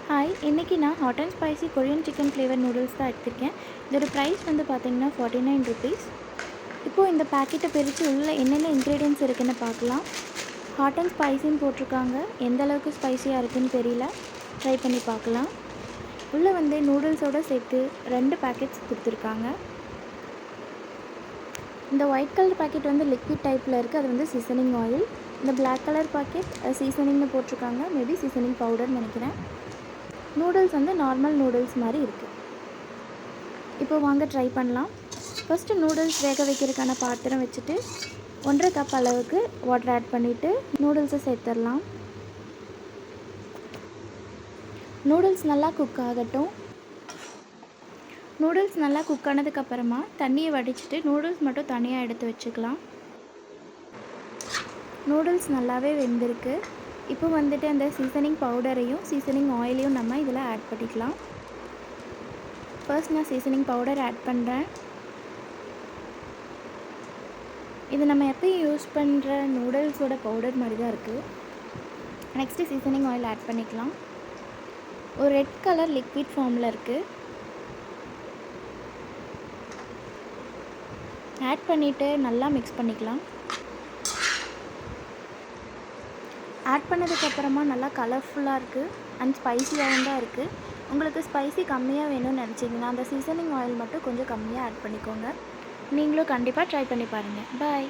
Hi, இன்றைக்கி நான் hot and spicy Korean chicken flavour noodles தான் எடுத்திருக்கேன். இதோட ப்ரைஸ் வந்து பார்த்திங்கன்னா 49 ருபீஸ். இப்போது இந்த பேக்கெட்டை பிரித்து உள்ளே என்னென்ன இன்க்ரீடியன்ட்ஸ் இருக்குதுன்னு பார்க்கலாம். ஹாட் அண்ட் ஸ்பைசின்னு போட்டிருக்காங்க. எந்த அளவுக்கு ஸ்பைசியாக இருக்குதுன்னு தெரியல, ட்ரை பண்ணி பார்க்கலாம். உள்ளே வந்து நூடுல்ஸோடு சேர்த்து 2 பேக்கெட்ஸ் கொடுத்துருக்காங்க. இந்த ஒயிட் கலர் பேக்கெட் வந்து லிக்விட் டைப்பில் இருக்குது, அது வந்து சீசனிங் ஆயில். இந்த பிளாக் கலர் பாக்கெட் சீசனிங்னு போட்டிருக்காங்க, மேபி சீசனிங் பவுடர்னு நினைக்கிறேன். நூடுல்ஸ் வந்து நார்மல் நூடுல்ஸ் மாதிரி இருக்குது. இப்போ வாங்க ட்ரை பண்ணலாம். ஃபஸ்ட்டு நூடுல்ஸ் வேக வைக்கிறதுக்கான பாத்திரம் வச்சுட்டு 1.5 கப் அளவுக்கு வாட்டர் ஆட் பண்ணிவிட்டு நூடுல்ஸை சேர்த்துடலாம். நூடுல்ஸ் நல்லா குக் ஆகட்டும். நூடுல்ஸ் நல்லா குக் ஆனதுக்கப்புறமா தண்ணியை வடிச்சிட்டு நூடுல்ஸ் மட்டும் தனியாக எடுத்து வச்சுக்கலாம். நூடுல்ஸ் நல்லாவே வெந்திருக்கு. இப்போ வந்துட்டு அந்த சீசனிங் பவுடரையும் சீசனிங் ஆயிலையும் நம்ம இதில் ஆட் பண்ணிக்கலாம். ஃபர்ஸ்ட் நான் சீசனிங் பவுடர் ஆட் பண்ணுறேன். இது நம்ம எப்பயும் யூஸ் பண்ணுற நூடுல்ஸோட பவுடர் மாதிரி தான் இருக்குது. நெக்ஸ்ட்டு சீசனிங் ஆயில் ஆட் பண்ணிக்கலாம். ஒரு ரெட் கலர் லிக்விட் ஃபார்மில் இருக்குது. ஆட் பண்ணிவிட்டு நல்லா மிக்ஸ் பண்ணிக்கலாம். ஆட் பண்ணதுக்கப்புறமா நல்லா கலர்ஃபுல்லாக இருக்குது அண்ட் ஸ்பைசியாகவும் தான் இருக்குது. உங்களுக்கு ஸ்பைசி கம்மியாக வேணும்னு நினச்சிங்கன்னா அந்த சீசனிங் ஆயில் மட்டும் கொஞ்சம் கம்மியாக ஆட் பண்ணிக்கோங்க. நீங்களும் கண்டிப்பாக ட்ரை பண்ணி பாருங்கள். பாய்.